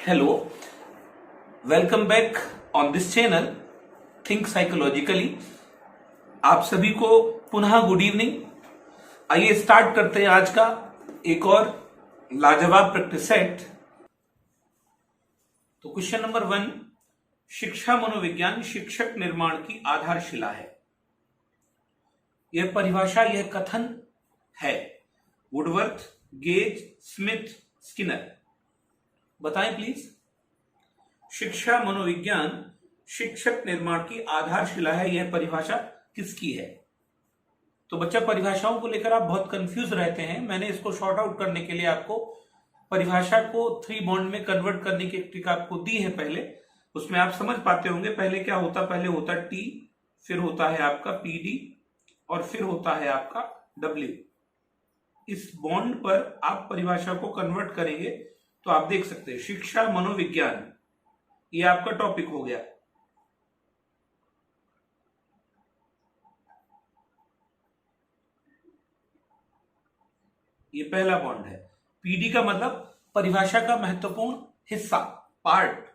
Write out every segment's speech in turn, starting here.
Hello, welcome back on this channel think psychologically. आप सभी को पुनः गुड इवनिंग। आइए स्टार्ट करते हैं आज का एक और लाजवाब प्रैक्टिस सेट। तो क्वेश्चन नंबर 1, शिक्षा मनोविज्ञान शिक्षक निर्माण की आधारशिला है। यह परिभाषा, यह कथन है वुडवर्थ, गेज, स्मिथ, स्किनर। बताएं प्लीज। शिक्षा मनोविज्ञान शिक्षक निर्माण की आधारशिला है, यह परिभाषा किसकी है? तो बच्चा, परिभाषाओं को लेकर आप बहुत कंफ्यूज रहते हैं। मैंने इसको शॉर्ट आउट करने के लिए आपको परिभाषा को 3 बॉन्ड में कन्वर्ट करने की ट्रिक आपको दी है। पहले उसमें आप समझ पाते होंगे पहले क्या होता। पहले होता टी, फिर होता है आपका पीडी और फिर होता है आपका डब्ल्यू। इस बॉन्ड पर आप परिभाषा को कन्वर्ट करेंगे तो आप देख सकते हैं शिक्षा मनोविज्ञान, ये आपका टॉपिक हो गया। ये पहला बॉन्ड है। पीडी का मतलब परिभाषा का महत्वपूर्ण हिस्सा, पार्ट।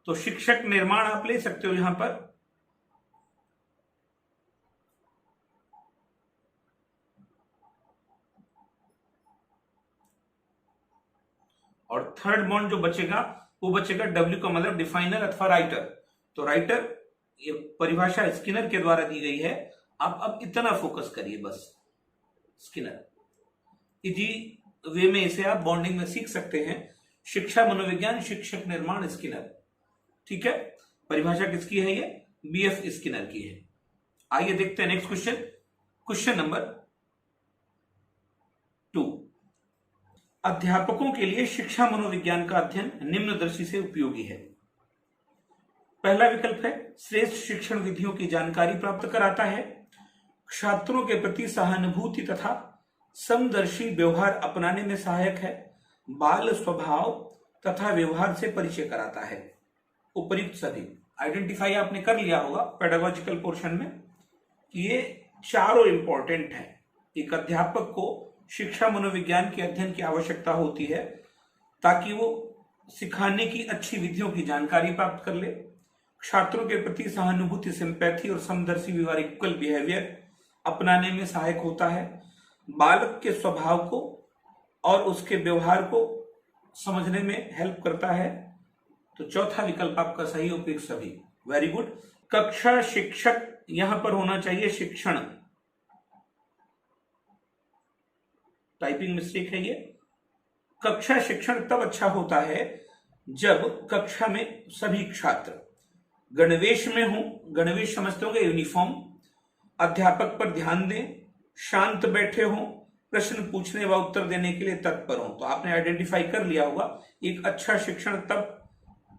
तो शिक्षक निर्माण आप ले सकते हो यहां पर। और थर्ड बॉन्ड जो बचेगा वो बचेगा डब्ल्यू का मतलब डिफाइनर अथवा राइटर। तो राइटर, ये परिभाषा स्किनर के द्वारा दी गई है। आप अब इतना फोकस करिए बस, स्किनर। इजी वे में इसे आप बॉन्डिंग में सीख सकते हैं। शिक्षा मनोविज्ञान शिक्षक निर्माण स्किनर, ठीक है। परिभाषा किसकी है? ये बीएफ स्किनर की है। आइए देखते हैं नेक्स्ट क्वेश्चन। क्वेश्चन नंबर 2, अध्यापकों के लिए शिक्षा मनोविज्ञान का अध्ययन निम्न दृष्टि से उपयोगी है। पहला विकल्प है श्रेष्ठ शिक्षण विधियों की जानकारी प्राप्त कराता है, छात्रों के प्रति सहानुभूति तथा समदर्शी व्यवहार अपनाने में सहायक है, बाल स्वभाव तथा व्यवहार से परिचय कराता है। उपयुक्त सभी आइडेंटिफाई आपने कर लिया होगा पेडागोजिकल पोर्शन में कि ये चारों इंपॉर्टेंट है। एक अध्यापक को शिक्षा मनोविज्ञान के अध्ययन की आवश्यकता होती है ताकि वो सिखाने की अच्छी विधियों की जानकारी प्राप्त कर ले, छात्रों के प्रति सहानुभूति, सिंपैथी और समदर्शी व्यवहार, इक्वल बिहेवियर अपनाने में सहायक होता है, बालक के स्वभाव को और उसके व्यवहार को समझने में हेल्प करता है। तो चौथा विकल्प आपका सही, उपयुक्त सभी। Very good. कक्षा शिक्षक यहां पर होना चाहिए शिक्षण, टाइपिंग मिस्टेक है ये। कक्षा शिक्षण तब अच्छा होता है जब कक्षा में सभी छात्र गणवेश में हों। गणवेश समझते होंगे, यूनिफॉर्म। अध्यापक पर ध्यान दें, शांत बैठे हों, प्रश्न पूछने व उत्तर देने के लिए तत्पर हों। तो आपने आइडेंटिफाई कर लिया होगा एक अच्छा शिक्षण तब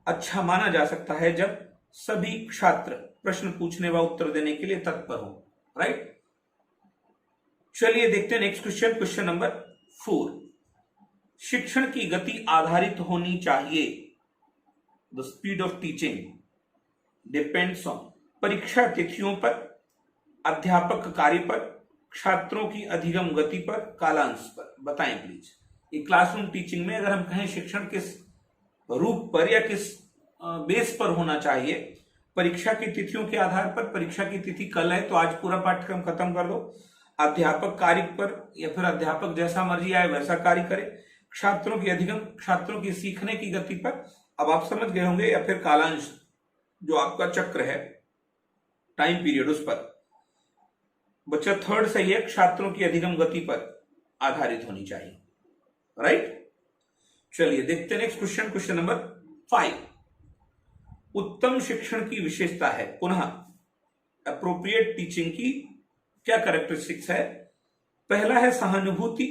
अच्छा माना जा सकता है जब सभी छात्र प्रश्न पूछने व उत्तर देने के लिए तत्पर हों। राइट। चलिए देखते हैं नेक्स्ट क्वेश्चन। क्वेश्चन नंबर 4, शिक्षण की गति आधारित होनी चाहिए। The speed of teaching depends on परीक्षा तिथियों पर, अध्यापक कार्य पर, छात्रों की अधिगम गति पर, कालांश पर। बताएं प्लीज। ये क्लासरूम टीचिंग में अगर हम कहें शिक्षण किस रूप पर या किस बेस पर होना चाहिए, परीक्षा की तिथियों के आधार पर। परीक्षा की तिथि कल है तो आज पूरा पाठ्यक्रम खत्म कर दो। अध्यापक कार्य पर या फिर अध्यापक जैसा मर्जी आए वैसा कार्य करे। छात्रों की अधिगम, छात्रों की सीखने की गति पर, अब आप समझ गए होंगे। या फिर कालांश जो आपका चक्र है, टाइम पीरियड, उस पर। बच्चा थर्ड सही है, छात्रों की अधिगम गति पर आधारित होनी चाहिए। राइट। चलिए देखते हैं नेक्स्ट क्वेश्चन। क्वेश्चन नंबर 5, उत्तम शिक्षण की विशेषता है। पुनः एप्रोप्रिएट टीचिंग की क्या कैरेक्टरिस्टिक्स है? पहला है सहानुभूति,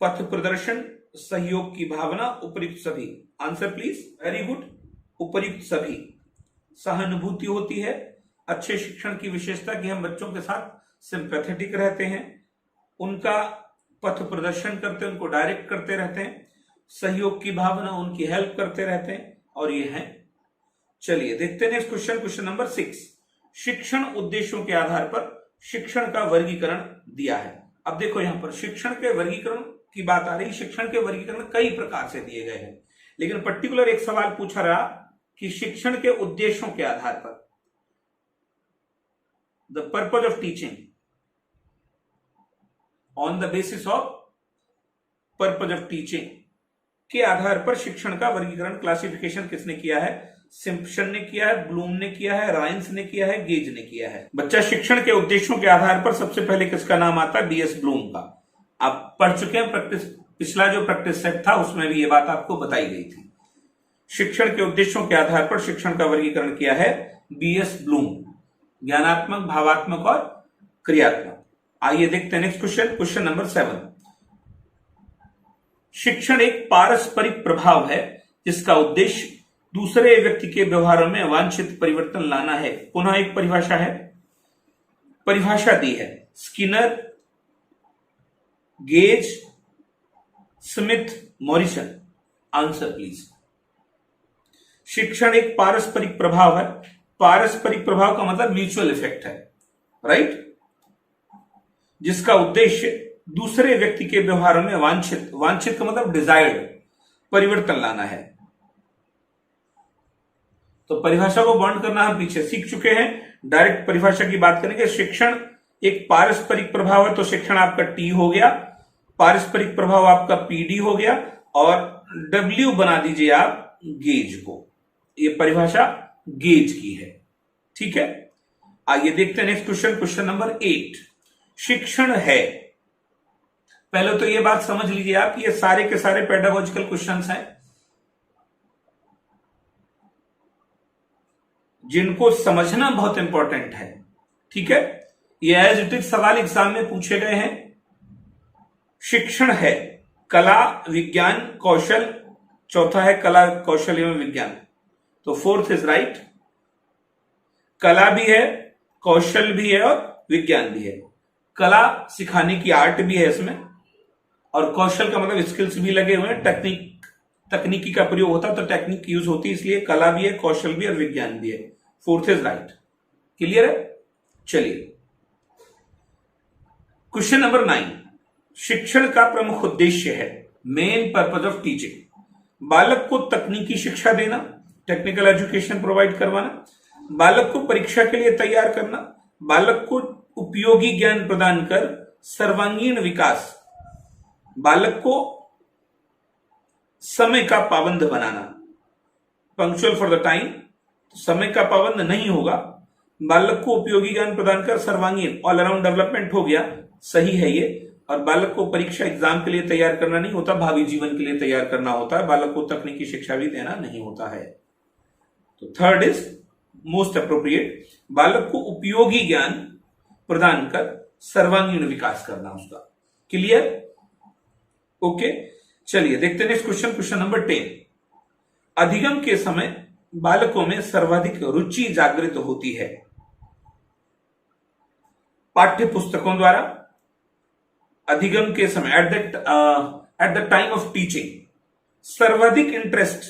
पथ प्रदर्शन, सहयोग की भावना, उपयुक्त सभी। Answer please. वेरी गुड, उपयुक्त सभी। सहानुभूति होती है अच्छे शिक्षण की विशेषता कि हम बच्चों के साथ सिंपैथेटिक रहते हैं, उनका पथ प्रदर्शन करते हैं, उनको डायरेक्ट करते रहते हैं, सहयोग की भावना, उनकी हेल्प करते रहते हैं, और ये है। चलिए देखते हैं नेक्स्ट क्वेश्चन। क्वेश्चन नंबर 6, शिक्षण उद्देश्यों के आधार पर शिक्षण का वर्गीकरण दिया है। अब देखो यहां पर शिक्षण के वर्गीकरण की बात आ रही। शिक्षण के वर्गीकरण कई प्रकार से दिए गए हैं। लेकिन पर्टिकुलर एक सवाल पूछा रहा कि शिक्षण के उद्देश्यों के आधार पर, the purpose of teaching, on the basis of purpose of teaching के आधार पर शिक्षण का वर्गीकरण, क्लासिफिकेशन किसने किया है? सिम्पसन ने किया है, ब्लूम ने किया है, राइन्स ने किया है, गेज ने किया है। बच्चा, शिक्षण के उद्देश्यों के आधार पर सबसे पहले किसका नाम आता है? बीएस ब्लूम का। आप पढ़ चुके हैं, प्रैक्टिस, पिछला जो प्रैक्टिस सेट था उसमें भी ये बात आपको बताई गई थी। शिक्षण के उद्देश्यों के आधार पर शिक्षण का वर्गीकरण किया है बीएस ब्लूम, ज्ञानात्मक, भावात्मक और क्रियात्मक। आइए देखते हैं नेक्स्ट क्वेश्चन, क्वेश्चन नंबर 7। शिक्षण एक पारस्परिक प्रभाव है जिसका उद्देश्य दूसरे व्यक्ति के व्यवहारों में अवांछित परिवर्तन लाना है। पुनः एक परिभाषा है, परिभाषा दी है Skinner, gauge, Smith, Morrison. Answer please. शिक्षण एक पारस्परिक प्रभाव है। पारस्परिक प्रभाव का मतलब म्यूचुअल इफेक्ट है, राइट, जिसका उद्देश्य दूसरे व्यक्ति के व्यवहारों में वांछित, वांछित का मतलब डिजायर्ड, परिवर्तन लाना है। तो परिभाषा को बॉन्ड करना हम पीछे सीख चुके हैं, डायरेक्ट परिभाषा की बात करेंगे। शिक्षण एक पारस्परिक प्रभाव है, तो शिक्षण आपका टी हो गया, पारस्परिक प्रभाव आपका पीडी हो गया, और डब्ल्यू बना दीजिए आप गेज को। ये परिभाषा गेज की है, ठीक है। आइए देखते हैं नेक्स्ट क्वेश्चन, क्वेश्चन नंबर 8। शिक्षण है, पहले तो ये बात समझ लीजिए आप कि ये सारे के सारे पेडागोजिकल क्वेश्चंस हैं जिनको समझना बहुत इंपॉर्टेंट है, ठीक है। ये एज इट इज सवाल एग्जाम में पूछे गए हैं। शिक्षण है कला, विज्ञान, कौशल, चौथा है कला, कौशल एवं विज्ञान, तो फोर्थ इज राइट। कला भी है, कौशल भी है और विज्ञान भी है। कला सिखाने की आर्ट भी है इसमें, और कौशल का मतलब स्किल्स भी लगे हुए हैं, तकनीकी का प्रयोग होता है तो टेक्निक यूज होती है, इसलिए कला भी है, कौशल भी और विज्ञान भी है। Fourth is right. क्लियर है? चलिए क्वेश्चन नंबर 9। शिक्षण का प्रमुख उद्देश्य है, मेन पर्पज ऑफ टीचिंग, बालक को तकनीकी शिक्षा देना, टेक्निकल एजुकेशन प्रोवाइड करवाना, बालक को परीक्षा के लिए तैयार करना, बालक को उपयोगी ज्ञान प्रदान कर सर्वांगीण विकास, बालक को समय का पाबंद बनाना, पंक्चुअल फॉर द टाइम, समय का पाबंद नहीं होगा, बालक को उपयोगी ज्ञान प्रदान कर सर्वांगीण, ऑल अराउंड डेवलपमेंट हो गया, सही है ये। और बालक को परीक्षा एग्जाम के लिए तैयार करना नहीं होता, भावी जीवन के लिए तैयार करना होता है, बालक को तकनीकी शिक्षा भी देना नहीं होता है। तो थर्ड इज मोस्ट अप्रोप्रिएट, बालक को उपयोगी ज्ञान प्रदान कर सर्वांगीण विकास करना उसका। क्लियर? ओके, चलिए देखते हैं नेक्स्ट क्वेश्चन, क्वेश्चन नंबर 10। अधिगम के समय बालकों में सर्वाधिक रुचि जागृत होती है, पाठ्य पुस्तकों द्वारा, अधिगम के समय, at the time of teaching सर्वाधिक इंटरेस्ट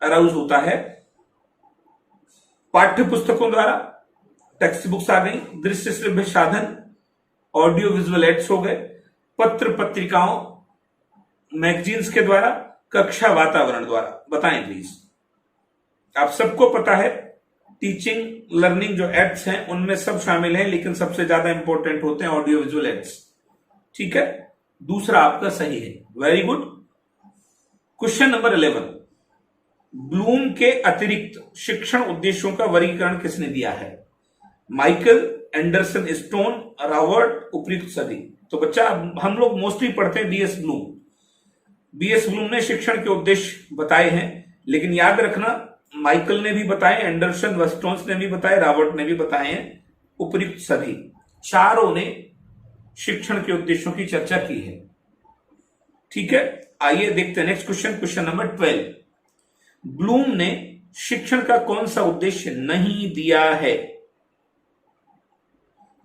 अराउज होता है पाठ्य पुस्तकों द्वारा, टेक्स्ट बुक्स आ गई, दृश्य श्रव्य साधन, ऑडियो विजुअल एड्स हो गए, पत्र पत्रिकाओं, मैगजीन्स के द्वारा, कक्षा वातावरण द्वारा। बताएं प्लीज। आप सबको पता है टीचिंग लर्निंग जो एड्स हैं उनमें सब शामिल हैं, लेकिन सबसे ज्यादा इंपॉर्टेंट होते हैं ऑडियो विजुअल एड्स, ठीक है। दूसरा आपका सही है, very good. Question number 11। Bloom के अतिरिक्त शिक्षण उद्देश्यों का वर्गीकरण किसने दिया है? माइकल, एंडरसन, स्टोन, रॉबर्ट, उपयुक्त सभी। तो बच्चा हम लोग मोस्टली पढ़ते हैं बीएस ब्लूम। बीएस ब्लूम ने शिक्षण के उद्देश्य बताए हैं, लेकिन याद रखना माइकल ने भी बताए, एंडरसन व स्टोन्स ने भी बताए, रॉबर्ट ने भी बताए हैं, उपयुक्त सभी, चारों ने शिक्षण के उद्देश्यों की चर्चा की है, ठीक है। आइए देखते हैं next question, question number 12। Bloom ने शिक्षण का कौन सा उद्देश्य नहीं दिया है?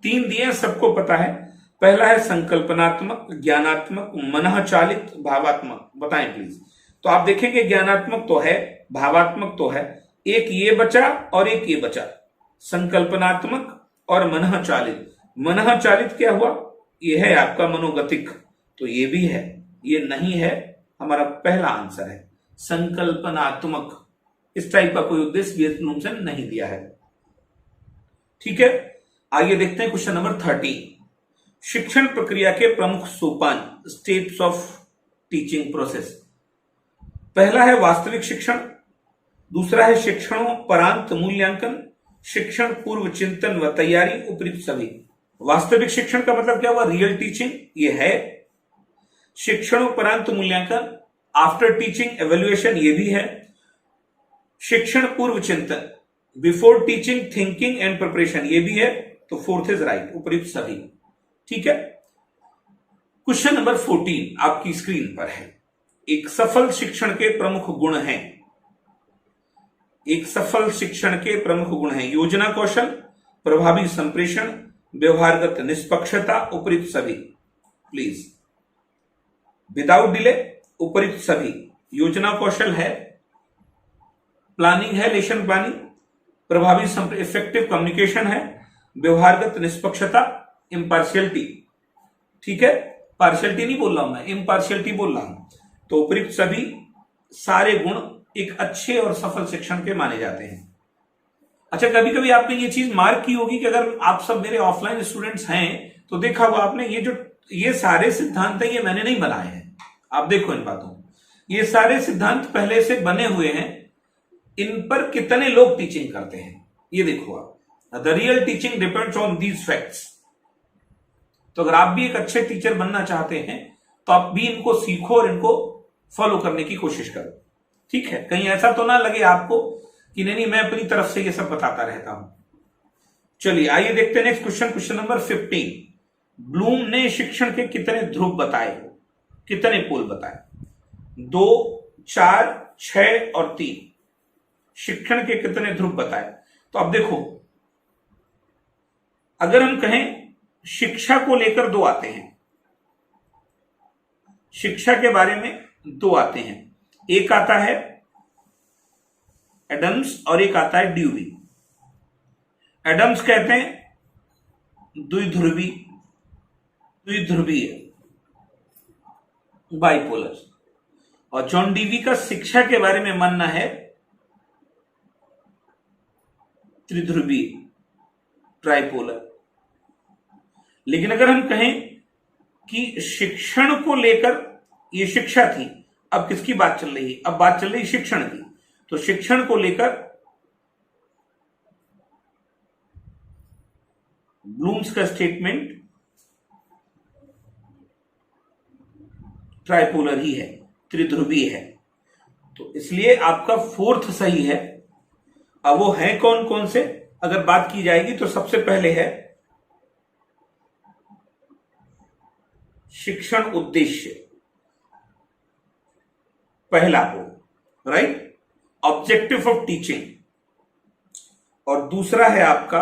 3 दिए, सबको पता है। पहला है संकल्पनात्मक, ज्ञानात्मक, मनःचालित, भावात्मक। बताएं प्लीज। तो आप देखेंगे ज्ञानात्मक तो है, भावात्मक तो है, एक ये बचा और एक ये बचा, संकल्पनात्मक और मनःचालित। मनःचालित क्या हुआ? ये है आपका मनोगतिक, तो ये भी है, ये नहीं है, हमारा पहला आंसर है। संकल्पनात्मक, इस टाइप का कोई उद्देश्य बीएस ब्लूमसन नहीं दिया है। ठीक है, आइए देखते हैं क्वेश्चन नंबर 30। शिक्षण प्रक्रिया के प्रमुख सोपान, स्टेप्स ऑफ टीचिंग प्रोसेस। पहला है वास्तविक शिक्षण, दूसरा है शिक्षणोपरांत मूल्यांकन, शिक्षण पूर्व चिंतन व तैयारी, उपयुक्त सभी। वास्तविक शिक्षण का मतलब क्या हुआ? रियल टीचिंग, ये है। शिक्षणोपरांत मूल्यांकन, आफ्टर टीचिंग एवेल्युएशन, ये भी है। शिक्षण पूर्व चिंतन, before teaching thinking and preparation, ये भी है। तो फोर्थ इज राइट, उपयुक्त सभी। ठीक है, क्वेश्चन नंबर 14 आपकी स्क्रीन पर है। एक सफल शिक्षण के प्रमुख गुण हैं, एक सफल शिक्षण के प्रमुख गुण हैं योजना कौशल, प्रभावी संप्रेषण, व्यवहारगत निष्पक्षता, उपयुक्त सभी। प्लीज, विदाउट डिले, उपयुक्त सभी। योजना कौशल है, प्लानिंग है, लेसन प्लानिंग, प्रभावी इफेक्टिव कम्युनिकेशन है, व्यवहारगत निष्पक्षता, इम्पार्शियलिटी। ठीक है, पार्शियलिटी नहीं बोल रहा हूं मैं, इम्पार्शियलिटी बोल रहा हूं। तो उपयुक्त सभी सारे गुण एक अच्छे और सफल शिक्षण के माने जाते हैं। अच्छा, कभी कभी आपने ये चीज मार्क की होगी कि अगर आप सब मेरे ऑफलाइन स्टूडेंट्स हैं तो देखा होगा आपने, ये सारे सिद्धांत है, ये मैंने नहीं बनाए हैं। आप देखो इन बातों, ये सारे सिद्धांत पहले से बने हुए हैं। इन पर कितने लोग टीचिंग करते हैं ये देखो आप। The real teaching depends on these facts. तो अगर आप भी एक अच्छे टीचर बनना चाहते हैं तो आप भी इनको सीखो और इनको फॉलो करने की कोशिश करो। ठीक है, कहीं ऐसा तो ना लगे आपको कि नहीं मैं अपनी तरफ से ये सब बताता रहता हूं। चलिए आइए देखते हैं next question, question number 15। Bloom ने शिक्षण के कितने ध्रुव बताए, कितने पोल बताए? 2, 4, 6 और 3। शिक्षण के कितने ध्रुव बताए? तो अब देखो, अगर हम कहें शिक्षा को लेकर 2 आते हैं, शिक्षा के बारे में 2 आते हैं। एक आता है एडम्स और एक आता है ड्यूरी। एडम्स कहते हैं द्विध्रुवी, द्विध्रुवीय, बाइपोलर। और जॉन डीवी का शिक्षा के बारे में मानना है त्रिध्रुवीय, ट्राइपोलर। लेकिन अगर हम कहें कि शिक्षण को लेकर ये शिक्षा थी, अब किसकी बात चल रही है? अब बात चल रही शिक्षण की। तो शिक्षण को लेकर ब्लूम्स का स्टेटमेंट ट्राइपोलर ही है, त्रिध्रुवीय है। तो इसलिए आपका फोर्थ सही है। अब वो है कौन कौन से अगर बात की जाएगी तो सबसे पहले है शिक्षण उद्देश्य, पहला हो, राइट, ऑब्जेक्टिव ऑफ टीचिंग। और दूसरा है आपका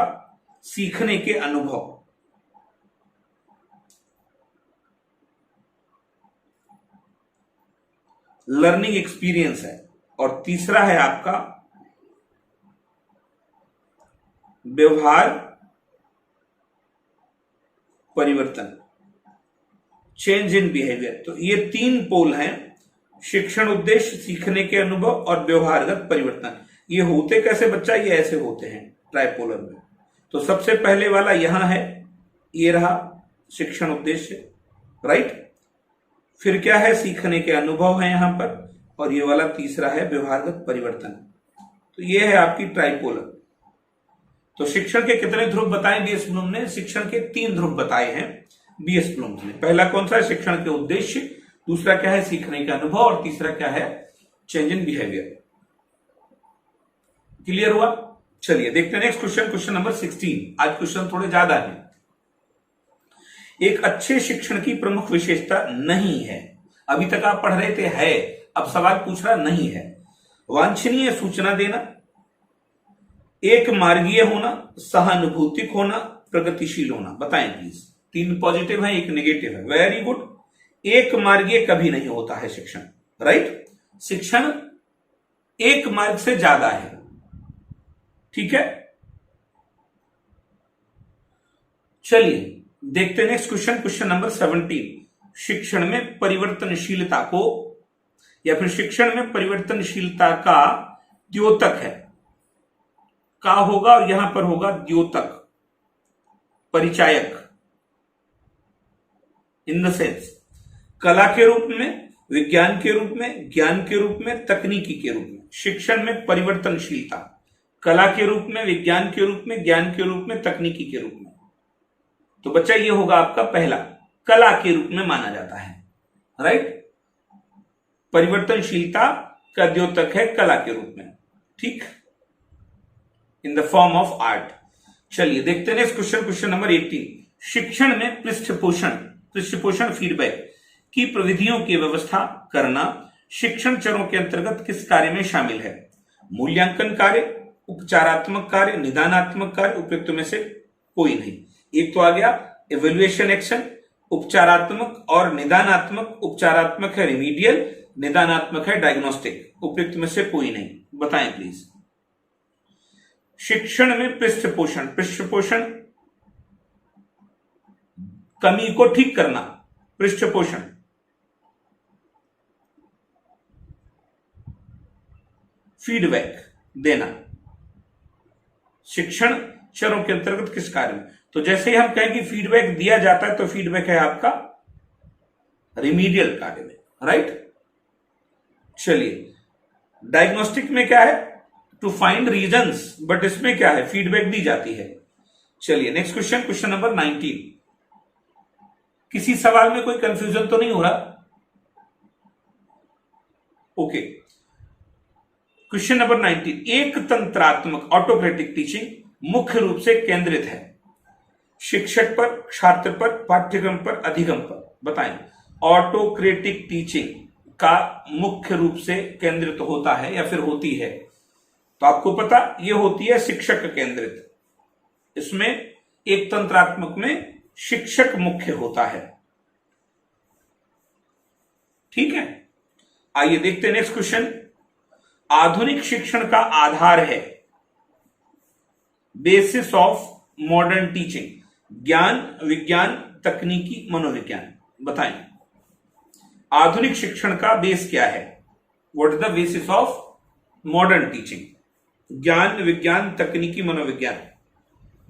सीखने के अनुभव, लर्निंग एक्सपीरियंस है। और तीसरा है आपका व्यवहार परिवर्तन, चेंज इन बिहेवियर। तो ये 3 पोल हैं, शिक्षण उद्देश्य, सीखने के अनुभव और व्यवहारगत परिवर्तन। ये होते कैसे बच्चा? ये ऐसे होते हैं ट्राइपोलर में। तो सबसे पहले वाला यहां है, ये रहा शिक्षण उद्देश्य, राइट। फिर क्या है? सीखने के अनुभव है यहां पर, और ये वाला तीसरा है व्यवहारगत परिवर्तन। तो ये है आपकी ट्राइपोलर। तो शिक्षण के कितने ध्रुव बताए बीएस ब्लूम ने? शिक्षण के 3 ध्रुव बताए हैं बीएस ब्लूम ने। पहला कौन सा है? शिक्षण के उद्देश्य, दूसरा क्या है? सीखने का अनुभव, और तीसरा क्या है? Change in behaviour. क्लियर हुआ? चलिए देखते हैं नेक्स्ट क्वेश्चन, क्वेश्चन नंबर 16। आज क्वेश्चन थोड़े ज्यादा है। एक अच्छे शिक्षण की प्रमुख विशेषता नहीं है। अभी तक आप पढ़ रहे थे है, अब सवाल पूछ रहा नहीं है। वांछनीय सूचना देना, एक मार्गीय होना, सहानुभूतिक होना, प्रगतिशील होना। बताएं प्लीज। 3 पॉजिटिव है, 1 नेगेटिव है। Very good. एक मार्गीय कभी नहीं होता है शिक्षण, राइट। शिक्षण एक मार्ग से ज्यादा है, ठीक है। चलिए देखते हैं नेक्स्ट क्वेश्चन, क्वेश्चन नंबर 17। शिक्षण में परिवर्तनशीलता को या फिर शिक्षण में परिवर्तनशीलता का द्योतक है। का होगा और यहां पर होगा द्योतक, परिचायक, इन द सेंस कला के रूप में, विज्ञान के रूप में, ज्ञान के रूप में, तकनीकी के रूप में। शिक्षण में परिवर्तनशीलता कला के रूप में, विज्ञान के रूप में, ज्ञान के रूप में, तकनीकी के रूप में। तो बच्चा ये होगा आपका पहला, कला के रूप में माना जाता है, राइट। परिवर्तनशीलता का द्योतक है कला के रूप में, ठीक, in the form of art. चलिए देखते हैं नेक्स्ट क्वेश्चन, क्वेश्चन नंबर 18। शिक्षण में पृष्ठपोषण फीडबैक की प्रविधियों की व्यवस्था करना शिक्षण चरों के अंतर्गत किस कार्य में शामिल है? मूल्यांकन कार्य, उपचारात्मक कार्य, निदानात्मक कार्य, उपयुक्त में से कोई नहीं। एक तो आ गया इवैल्यूएशन एक्शन, उपचारात्मक और निदानात्मक। उपचारात्मक है रिमीडियल, निदानात्मक है डायग्नोस्टिक। उपयुक्त में से कोई नहीं, बताएं प्लीज। शिक्षण में पृष्ठपोषण कमी को ठीक करना, पृष्ठपोषण, फीडबैक देना शिक्षण चरों के अंतर्गत किस कार्य में? तो जैसे ही हम कहें कि फीडबैक दिया जाता है तो फीडबैक है आपका रिमीडियल कार्य में, राइट। चलिए डायग्नोस्टिक में क्या है? टू फाइंड रीजंस, बट इसमें क्या है? फीडबैक दी जाती है। चलिए नेक्स्ट क्वेश्चन, क्वेश्चन नंबर 19। किसी सवाल में कोई कंफ्यूजन तो नहीं हो रहा? ओके। Question number 19। एक तंत्रात्मक ऑटोक्रेटिक टीचिंग मुख्य रूप से केंद्रित है शिक्षक पर, छात्र पर, पाठ्यक्रम पर, अधिगम पर। बताएं। ऑटोक्रेटिक टीचिंग का मुख्य रूप से केंद्रित होता है या फिर होती है? तो आपको पता ये होती है शिक्षक केंद्रित। इसमें एक तंत्रात्मक में शिक्षक मुख्य होता है, ठीक है। आइए देखते हैं नेक्स्ट क्वेश्चन। आधुनिक शिक्षण का आधार है, बेसिस ऑफ मॉडर्न टीचिंग, ज्ञान, विज्ञान, तकनीकी, मनोविज्ञान। बताएं आधुनिक शिक्षण का बेस क्या है? What is the basis of modern teaching? ज्ञान, विज्ञान, तकनीकी, मनोविज्ञान।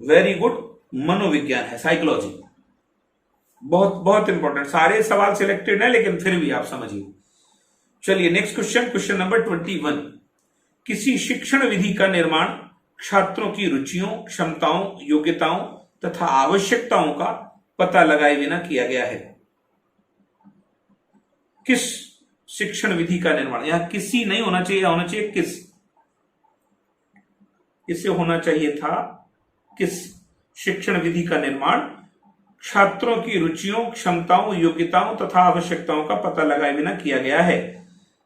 वेरी गुड, मनोविज्ञान है, साइकोलॉजी। बहुत बहुत इंपॉर्टेंट, सारे सवाल सिलेक्टेड है लेकिन फिर भी आप समझिए। चलिए नेक्स्ट क्वेश्चन, क्वेश्चन नंबर 21। किसी शिक्षण विधि का निर्माण छात्रों की रुचियों, क्षमताओं, योग्यताओं तथा आवश्यकताओं का पता लगाए बिना किया गया है। किस शिक्षण विधि का निर्माण? यहां किसी नहीं होना चाहिए, होना चाहिए किस। इसे होना चाहिए था किस शिक्षण विधि का निर्माण छात्रों की रुचियों, क्षमताओं, योग्यताओं तथा आवश्यकताओं का पता लगाए बिना किया गया है।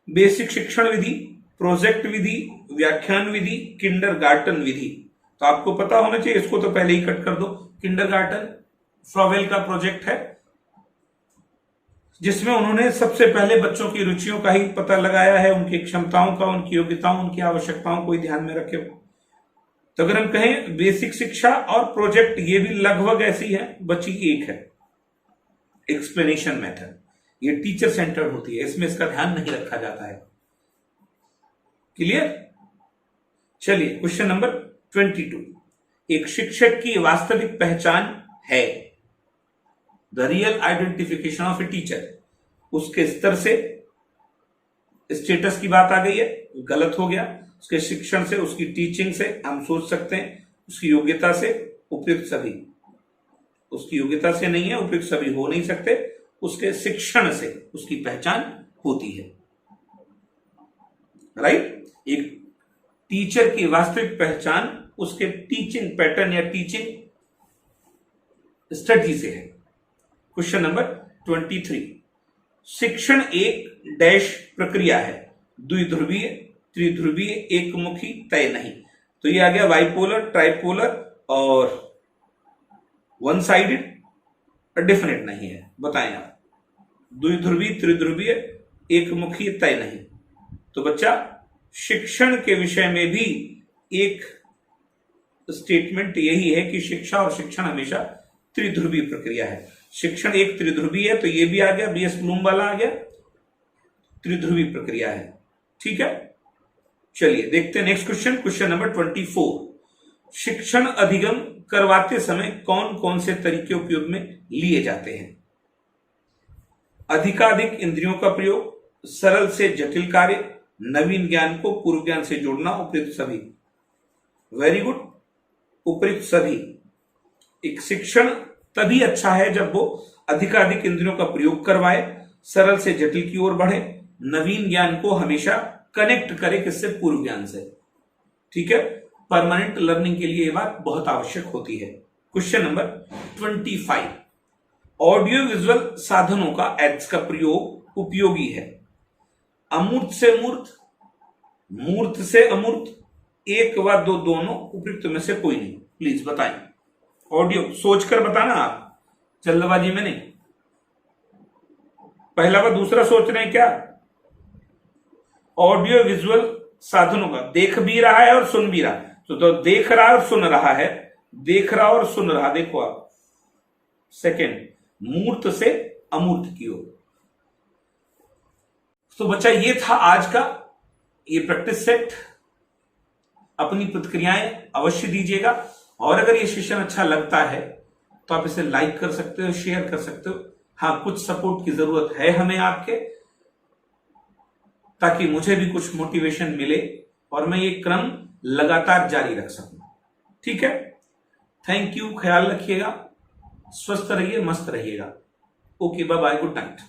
बेसिक शिक्षण विधि, प्रोजेक्ट विधि, व्याख्यान विधि, किंडरगार्टन विधि। तो आपको पता होना चाहिए, इसको तो पहले ही कट कर दो। किंडरगार्टन फ्रॉवेल का प्रोजेक्ट है जिसमें उन्होंने सबसे पहले बच्चों की रुचियों का ही पता लगाया है, उनकी क्षमताओं का, उनकी योग्यताओं, उनकी आवश्यकताओं को ही ध्यान में रखे। तो अगर हम कहें बेसिक शिक्षा और प्रोजेक्ट, ये भी लगभग ऐसी है, बची एक है एक्सप्लेनेशन मेथड। ये टीचर सेंटर्ड होती है, इसमें इसका ध्यान नहीं रखा जाता है। क्लियर? चलिए क्वेश्चन नंबर 22। एक शिक्षक की वास्तविक पहचान है, the real identification of a teacher. उसके स्तर से, स्टेटस की बात आ गई है, गलत हो गया। उसके शिक्षण से, उसकी टीचिंग से हम सोच सकते हैं, उसकी योग्यता से, उपयुक्त सभी। उसकी योग्यता से नहीं है, उपयुक्त सभी हो नहीं सकते। उसके शिक्षण से उसकी पहचान होती है, राइट। एक टीचर की वास्तविक पहचान उसके टीचिंग पैटर्न या टीचिंग स्टडी से है। Question number 23। शिक्षण एक डैश प्रक्रिया है, द्विध्रुवीय, त्रिध्रुवीय, एकमुखी, तय नहीं। तो ये आ गया बाइपोलर, ट्राइपोलर और वन साइडेड, डेफिनेट नहीं है। बताएं आप। द्विध्रुवीय, त्रिध्रुवीय, एकमुखी, तय नहीं। तो बच्चा शिक्षण के विषय में भी एक स्टेटमेंट यही है कि शिक्षा और शिक्षण हमेशा त्रिध्रुवीय प्रक्रिया है। शिक्षण एक त्रिध्रुवीय है, तो ये भी आ गया, बीएस ब्लूम वाला आ गया। त्रिध्रुवी प्रक्रिया है। ठीक है, चलिए देखते हैं नेक्स्ट क्वेश्चन। क्वेश्चन नंबर 24, शिक्षण अधिगम करवाते समय कौन कौन से तरीके उपयोग में लिए जाते हैं? अधिकाधिक इंद्रियों का प्रयोग, सरल से जटिल कार्य, नवीन ज्ञान को पूर्व ज्ञान से जोड़ना, उपयुक्त सभी। वेरी गुड, उपयुक्त सभी। एक शिक्षण तभी अच्छा है जब वो अधिकाधिक इंद्रियों का प्रयोग करवाए, सरल से जटिल की ओर बढ़े, नवीन ज्ञान को हमेशा कनेक्ट करे किससे? पूर्व ज्ञान से। ठीक है, परमानेंट लर्निंग के लिए यह बात बहुत आवश्यक होती है। क्वेश्चन नंबर 25, ऑडियो विजुअल साधनों का एड्स का प्रयोग उपयोगी है? अमूर्त से मूर्त, मूर्त से अमूर्त, एक व दो दोनों, उपयुक्त में से कोई नहीं। प्लीज बताएं। ऑडियो सोचकर बताना, आप जल्दबाजी में नहीं। पहला व दूसरा सोच रहे हैं क्या? ऑडियो विजुअल साधनों का देख भी रहा है और सुन भी रहा है, तो देख रहा है और सुन रहा है, देख रहा और सुन रहा। देखो आप, सेकेंड, मूर्त से अमूर्त की ओर। तो बच्चा ये था आज का ये प्रैक्टिस सेट। अपनी प्रतिक्रियाएं अवश्य दीजिएगा, और अगर ये सेशन अच्छा लगता है तो आप इसे लाइक कर सकते हो, शेयर कर सकते हो। हाँ, कुछ सपोर्ट की जरूरत है हमें आपके, ताकि मुझे भी कुछ मोटिवेशन मिले और मैं ये क्रम लगातार जारी रख सकूं। ठीक है, थैंक यू, ख्याल रखिएगा, स्वस्थ रहिए, मस्त रहिएगा। Okay, bye bye, good night.